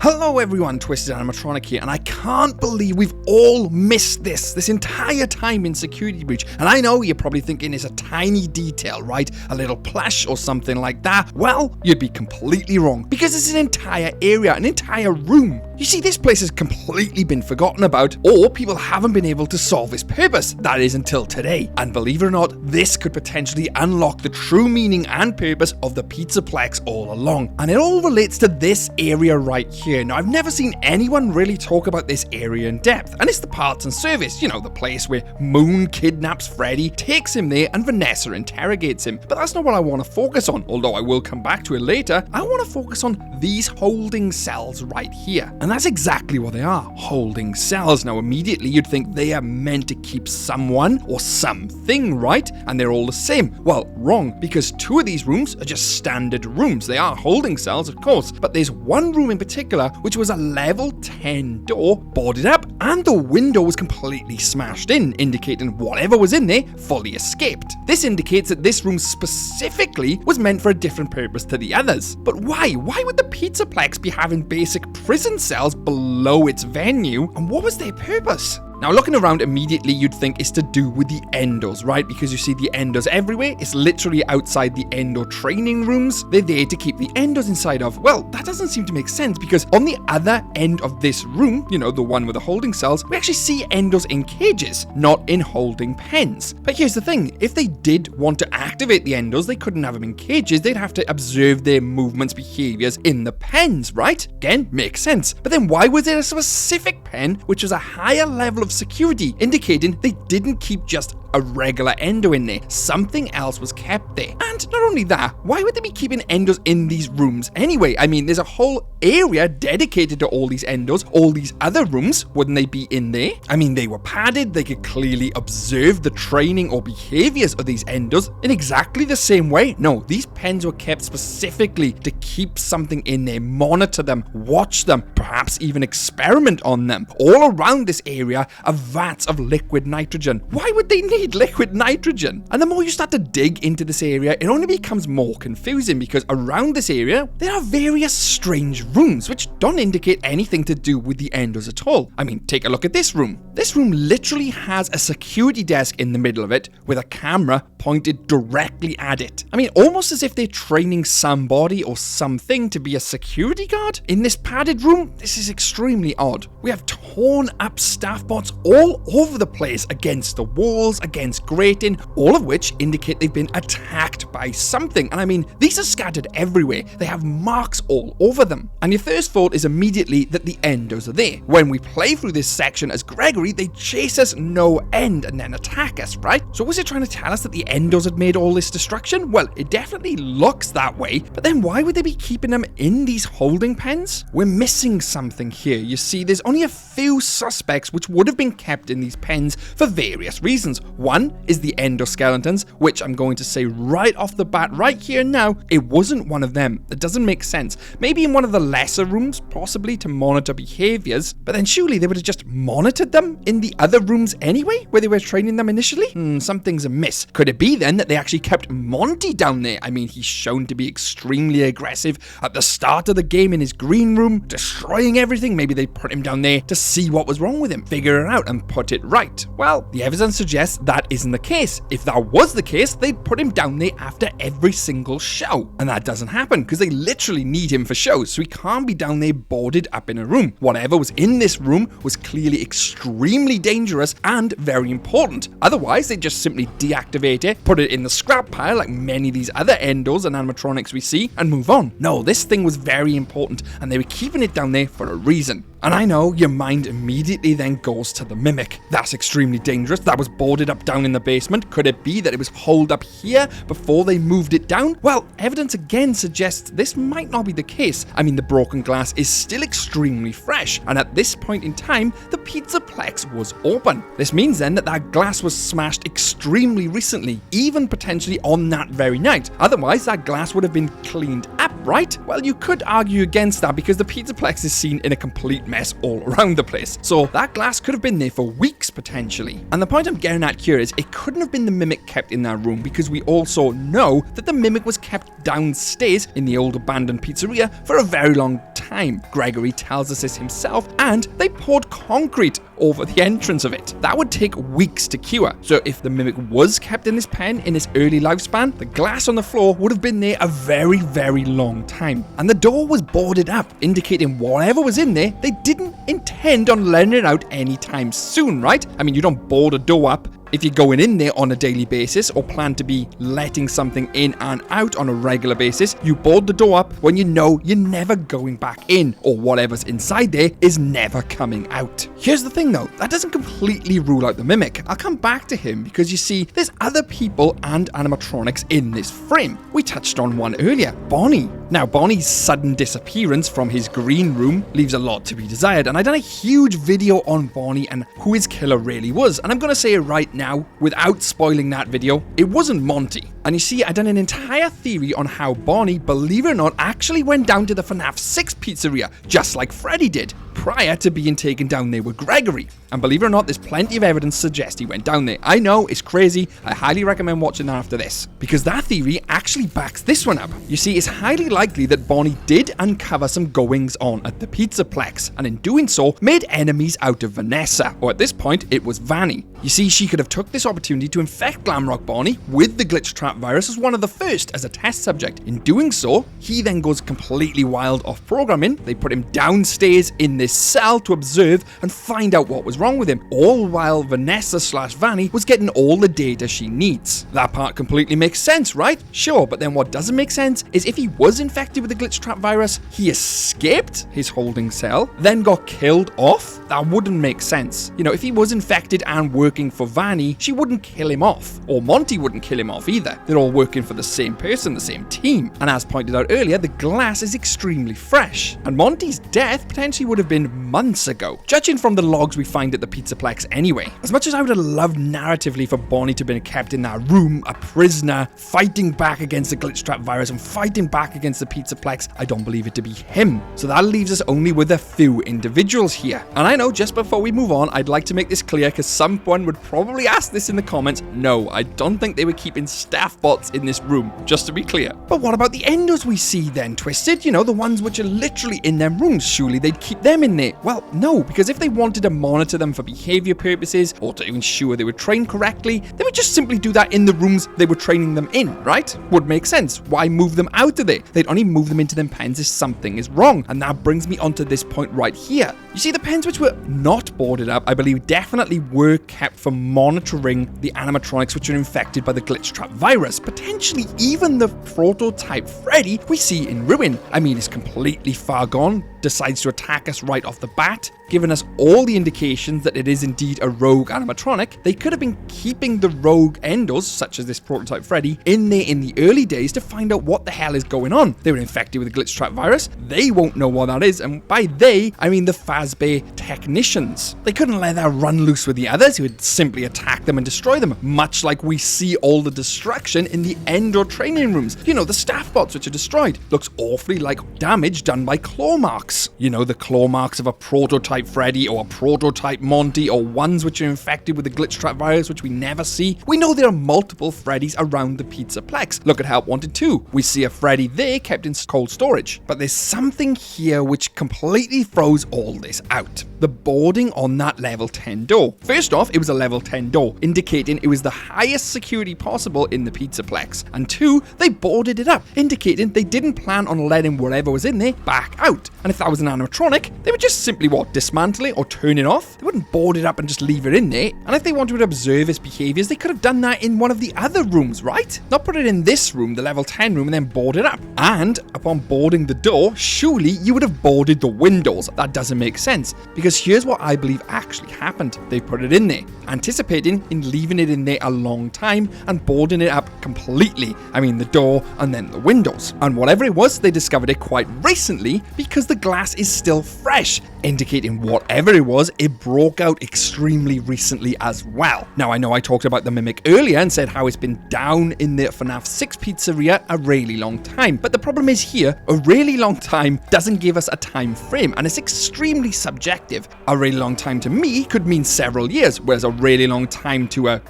Hello everyone, Twisted Animatronic here, and I can't believe we've all missed this entire time in Security Breach. And I know you're probably thinking it's a tiny detail, right? A little plush or something like that. Well, you'd be completely wrong, because it's an entire area, an entire room. You see, this place has completely been forgotten about, or people haven't been able to solve its purpose. That is until today. And believe it or not, this could potentially unlock the true meaning and purpose of the Pizzaplex all along. And it all relates to this area right here. Now, I've never seen anyone really talk about this area in depth, and it's the parts and service, you know, the place where Moon kidnaps Freddy, takes him there, and Vanessa interrogates him. But that's not what I want to focus on, although I will come back to it later. I want to focus on these holding cells right here. And that's exactly what they are, holding cells. Now, immediately you'd think they are meant to keep someone or something, right? And they're all the same. Well, wrong, because two of these rooms are just standard rooms. They are holding cells, of course, but there's one room in particular which was a level 10 door, boarded up, and the window was completely smashed in, indicating whatever was in there fully escaped. This indicates that this room specifically was meant for a different purpose to the others. But why? Why would the Pizzaplex be having basic prison cells below its venue, and what was their purpose? Now, looking around immediately, you'd think it's to do with the Endos, right? Because you see the Endos everywhere. It's literally outside the Endo training rooms. They're there to keep the Endos inside of. Well, that doesn't seem to make sense, because on the other end of this room, you know, the one with the holding cells, we actually see Endos in cages, not in holding pens. But here's the thing. If they did want to activate the Endos, they couldn't have them in cages. They'd have to observe their movements, behaviors in the pens, right? Again, makes sense. But then why was there a specific pen which was a higher level of security, indicating they didn't keep just a regular Endo in there? Something else was kept there. And not only that, why would they be keeping Endos in these rooms anyway? I mean, there's a whole area dedicated to all these Endos, all these other rooms. Wouldn't they be in there? I mean, they were padded. They could clearly observe the training or behaviors of these Endos in exactly the same way. No, these pens were kept specifically to keep something in there, monitor them, watch them, perhaps even experiment on them. All around this area are vats of liquid nitrogen. Why would they need liquid nitrogen? And the more you start to dig into this area, it only becomes more confusing, because around this area there are various strange rooms which don't indicate anything to do with the Endos at all. I mean, take a look at this room. This room literally has a security desk in the middle of it with a camera pointed directly at it. I mean, almost as if they're training somebody or something to be a security guard in this padded room. This is extremely odd. We have torn up staff bots all over the place, against the walls, against grating, all of which indicate they've been attacked by something. And I mean, these are scattered everywhere. They have marks all over them. And your first thought is immediately that the Endos are there. When we play through this section as Gregory, they chase us no end and then attack us, right? So was it trying to tell us that the Endos had made all this destruction? Well, it definitely looks that way, but then why would they be keeping them in these holding pens? We're missing something here. You see, there's only a few suspects which would have been kept in these pens for various reasons. One is the endoskeletons, which I'm going to say right off the bat right here now, it wasn't one of them. It doesn't make sense. Maybe in one of the lesser rooms, possibly to monitor behaviors, but then surely they would have just monitored them in the other rooms anyway, where they were training them initially? Something's amiss. Could it be then that they actually kept Monty down there? I mean, he's shown to be extremely aggressive at the start of the game in his green room, destroying everything. Maybe they put him down there to see what was wrong with him, figure it out, and put it right. Well, the evidence suggests that isn't the case. If that was the case, they'd put him down there after every single show. And that doesn't happen, because they literally need him for shows, so he can't be down there boarded up in a room. Whatever was in this room was clearly extremely dangerous and very important. Otherwise, they'd just simply deactivate it, put it in the scrap pile like many of these other Endos and animatronics we see, and move on. No, this thing was very important, and they were keeping it down there for a reason. And I know your mind immediately then goes to the Mimic. That's extremely dangerous. That was boarded up down in the basement. Could it be that it was holed up here before they moved it down? Well, evidence again suggests this might not be the case. I mean, the broken glass is still extremely fresh, and at this point in time, the Pizzaplex was open. This means then that that glass was smashed extremely recently, even potentially on that very night. Otherwise, that glass would have been cleaned up right? Well, you could argue against that because the Pizzaplex is seen in a complete mess all around the place. So that glass could have been there for weeks potentially. And the point I'm getting at here is it couldn't have been the Mimic kept in that room because we also know that the Mimic was kept downstairs in the old abandoned pizzeria for a very long time. Gregory tells us this himself, and they poured concrete over the entrance of it. That would take weeks to cure. So if the Mimic was kept in this pen in its early lifespan, the glass on the floor would have been there a very, very long time. And the door was boarded up, indicating whatever was in there, they didn't intend on letting it out anytime soon, right? I mean, you don't board a door up if you're going in there on a daily basis or plan to be letting something in and out on a regular basis. You board the door up when you know you're never going back in, or whatever's inside there is never coming out. Here's the thing though, that doesn't completely rule out the Mimic. I'll come back to him because you see, there's other people and animatronics in this frame. We touched on one earlier, Bonnie. Now, Bonnie's sudden disappearance from his green room leaves a lot to be desired, and I've done a huge video on Bonnie and who his killer really was, and I'm going to say it right now, without spoiling that video, it wasn't Monty. And you see, I've done an entire theory on how Bonnie, believe it or not, actually went down to the FNAF 6 pizzeria, just like Freddy did, prior to being taken down there with Gregory. And believe it or not, there's plenty of evidence to suggest he went down there. I know, it's crazy. I highly recommend watching that after this, because that theory actually backs this one up. You see, it's highly likely that Bonnie did uncover some goings on at the Pizzaplex, and in doing so, made enemies out of Vanessa, or at this point, it was Vanny. You see, she could have took this opportunity to infect Glamrock Bonnie with the glitch trap virus as one of the first as a test subject. In doing so, he then goes completely wild off programming. They put him downstairs in this cell to observe and find out what was wrong with him, all while Vanessa/Vanny was getting all the data she needs. That part completely makes sense, right? Sure, but then what doesn't make sense is if he was infected with the glitch trap virus, he escaped his holding cell, then got killed off? That wouldn't make sense. You know, if he was infected and working for Vanny, she wouldn't kill him off, or Monty wouldn't kill him off either. They're all working for the same person, the same team. And as pointed out earlier, the glass is extremely fresh, and Monty's death potentially would have been months ago, judging from the logs we find at the Pizzaplex anyway. As much as I would have loved narratively for Bonnie to have been kept in that room, a prisoner, fighting back against the glitch trap virus and fighting back against the Pizzaplex, I don't believe it to be him. So that leaves us only with a few individuals here. And I know, just before we move on, I'd like to make this clear because someone would probably ask this in the comments. No, I don't think they were keeping staff bots in this room, just to be clear. But what about the Endos we see then, Twisted? You know, the ones which are literally in their rooms. Surely they'd keep them in there. Well, no, because if they wanted to monitor them for behavior purposes or to ensure they were trained correctly, they would just simply do that in the rooms they were training them in, right? Would make sense. Why move them out of there? They'd only move them into them pens if something is wrong. And that brings me onto this point right here. You see, the pens which were not boarded up, I believe, definitely were kept for monitoring the animatronics which are infected by the glitch trap virus. Potentially even the prototype Freddy we see in Ruin. I mean, it's completely far gone, decides to attack us right off the bat, giving us all the indications that it is indeed a rogue animatronic. They could have been keeping the rogue Endos, such as this prototype Freddy, in there in the early days to find out what the hell is going on. They were infected with the glitch trap virus. They won't know what that is, and by they, I mean the Fazbear technicians. They couldn't let that run loose with the others who would simply attack them and destroy them, much like we see all the destruction in the Endo training rooms. You know, the staff bots which are destroyed. Looks awfully like damage done by claw marks. You know, the claw marks of a prototype Freddy or a prototype Monty, or ones which are infected with the glitch trap virus which we never see. We know there are multiple Freddys around the Pizzaplex. Look at Help Wanted 2. We see a Freddy there kept in cold storage. But there's something here which completely throws all this out. The boarding on that level 10 door. First off, it was a level 10 door, indicating it was the highest security possible in the Pizzaplex. And two, they boarded it up, indicating they didn't plan on letting whatever was in there back out. And if that was an animatronic, they would just simply, dismantle it or turn it off? They wouldn't board it up and just leave it in there. And if they wanted to observe its behaviors, they could have done that in one of the other rooms, right? Not put it in this room, the level 10 room, and then board it up. And upon boarding the door, surely you would have boarded the windows. That doesn't make sense, because here's what I believe actually happened. They put it in there, anticipating in leaving it in there a long time and boarding it up completely. I mean, the door and then the windows. And whatever it was, they discovered it quite recently because the glass is still fresh, indicating whatever it was, it broke out extremely recently as well. Now, I know I talked about the Mimic earlier and said how it's been down in the FNAF 6 pizzeria a really long time, but the the problem is here, a really long time doesn't give us a time frame, and it's extremely subjective. A really long time to me could mean several years, whereas a really long time to a,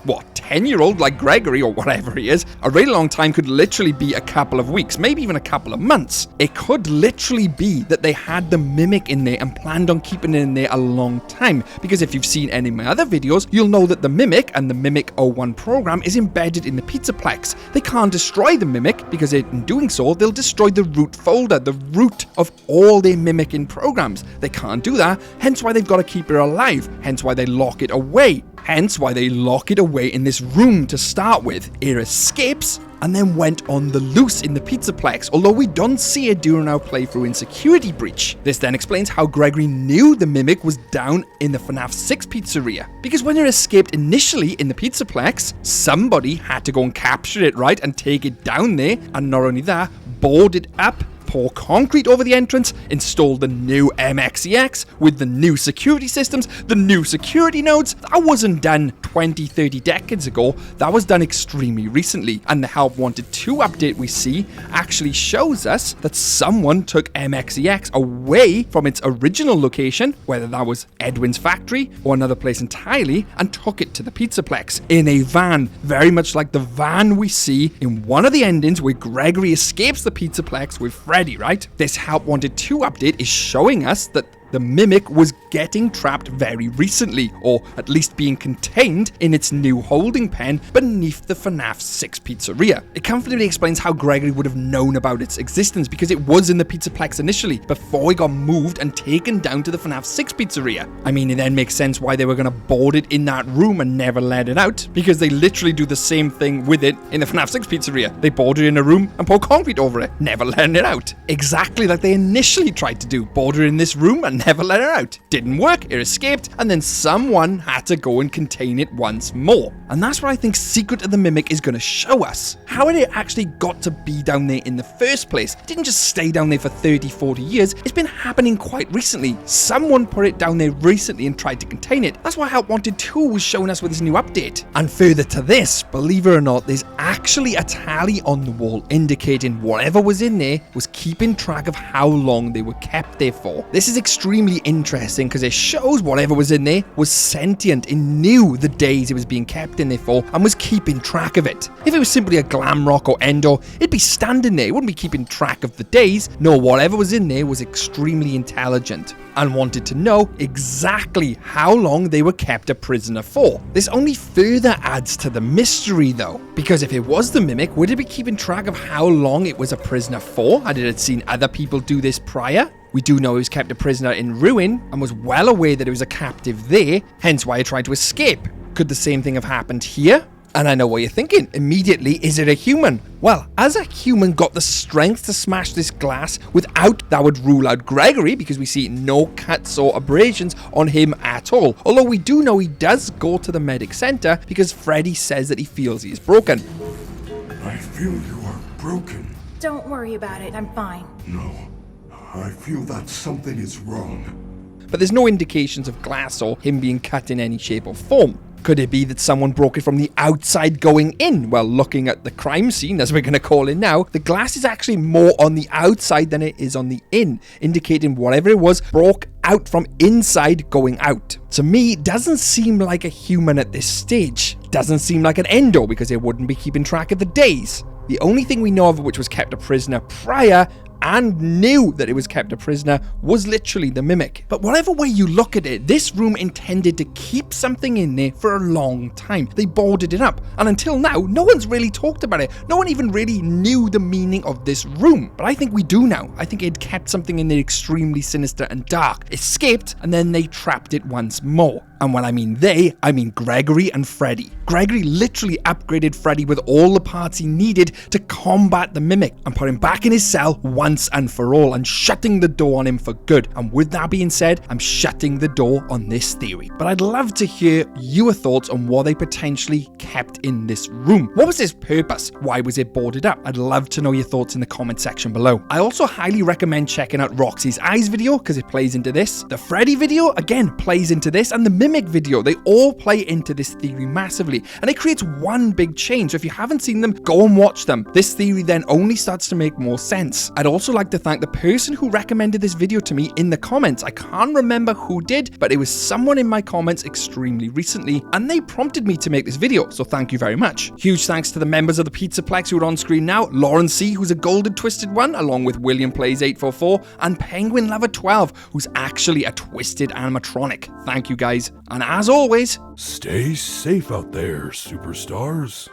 10-year-old like Gregory or whatever he is, a really long time could literally be a couple of weeks, maybe even a couple of months. It could literally be that they had the Mimic in there and planned on keeping it in there a long time, because if you've seen any of my other videos, you'll know that the Mimic and the Mimic 01 program is embedded in the Pizzaplex. They can't destroy the Mimic, because in doing so, they'll destroy the root folder, the root of all their mimicking programs. They can't do that, hence why they've got to keep it alive, hence why they lock it away. Hence why they lock it away in this room to start with. It escapes and then went on the loose in the Pizzaplex, although we don't see it during our playthrough in Security Breach. This then explains how Gregory knew the Mimic was down in the FNAF 6 pizzeria, because when it escaped initially in the Pizzaplex, somebody had to go and capture it, right, and take it down there, and not only that, board it up, pour concrete over the entrance, install the new MXEX with the new security systems, the new security nodes. That wasn't done 20, 30 decades ago. That was done extremely recently. And the Help Wanted 2 update we see actually shows us that someone took MXEX away from its original location, whether that was Edwin's factory or another place entirely, and took it to the Pizzaplex in a van, very much like the van we see in one of the endings where Gregory escapes the Pizzaplex with Freddy, right? This Help Wanted 2 update is showing us that the Mimic was getting trapped very recently, or at least being contained in its new holding pen beneath the FNAF 6 pizzeria. It comfortably explains how Gregory would have known about its existence, because it was in the Pizzaplex initially, before it got moved and taken down to the FNAF 6 pizzeria. I mean, it then makes sense why they were going to board it in that room and never let it out, because they literally do the same thing with it in the FNAF 6 pizzeria. They board it in a room and pour concrete over it, never letting it out. Exactly like they initially tried to do, board it in this room and never let her out. Didn't work, it escaped, and then someone had to go and contain it once more. And that's what I think Secret of the Mimic is going to show us. How it actually got to be down there in the first place. It didn't just stay down there for 30, 40 years. It's been happening quite recently. Someone put it down there recently and tried to contain it. That's what Help Wanted 2 was showing us with this new update. And further to this, believe it or not, there's actually a tally on the wall indicating whatever was in there was keeping track of how long they were kept there for. This is extremely interesting because it shows whatever was in there was sentient. It knew the days it was being kept in there for and was keeping track of it. If it was simply a glamrock or Endos, it'd be standing there. It wouldn't be keeping track of the days. No, whatever was in there was extremely intelligent and wanted to know exactly how long they were kept a prisoner for. This only further adds to the mystery though, because if it was the Mimic, would it be keeping track of how long it was a prisoner for? Had it seen other people do this prior? We do know he was kept a prisoner in Ruin and was well aware that he was a captive there, hence why he tried to escape. Could the same thing have happened here? And I know what you're thinking immediately, is it a human? Well, as a human got the strength to smash this glass without, that would rule out Gregory, because we see no cuts or abrasions on him at all. Although we do know he does go to the medic center because Freddy says that he feels he is broken. I feel you are broken. Don't worry about it, I'm fine. No, I feel that something is wrong. But there's no indications of glass or him being cut in any shape or form. Could it be that someone broke it from the outside going in? Well, looking at the crime scene, as we're going to call it now, the glass is actually more on the outside than it is on the in, indicating whatever it was broke out from inside going out. To me, it doesn't seem like a human at this stage. Doesn't seem like an Endos, because it wouldn't be keeping track of the days. The only thing we know of which was kept a prisoner prior and knew that it was kept a prisoner was literally the Mimic. But whatever way you look at it, this room intended to keep something in there for a long time. They boarded it up, and until now, no one's really talked about it. No one even really knew the meaning of this room. But I think we do now. I think it kept something in there extremely sinister and dark. Escaped, and then they trapped it once more. And when I mean they, I mean Gregory and Freddy. Gregory literally upgraded Freddy with all the parts he needed to combat the Mimic and put him back in his cell once and for all and shutting the door on him for good. And with that being said, I'm shutting the door on this theory. But I'd love to hear your thoughts on what they potentially kept in this room. What was its purpose? Why was it boarded up? I'd love to know your thoughts in the comment section below. I also highly recommend checking out Roxy's Eyes video because it plays into this. The Freddy video, again, plays into this. And the Mimic video, they all play into this theory massively. And it creates one big chain. So if you haven't seen them, go and watch them. This theory then only starts to make more sense. I'd also like to thank the person who recommended this video to me in the comments. I can't remember who did, but it was someone in my comments extremely recently, and they prompted me to make this video, so thank you very much. Huge thanks to the members of the Pizzaplex who are on screen now, Lauren C, who's a golden twisted one, along with William Plays 844, and Penguin Lover 12, who's actually a twisted animatronic. Thank you guys, and as always, Stay safe out there, superstars.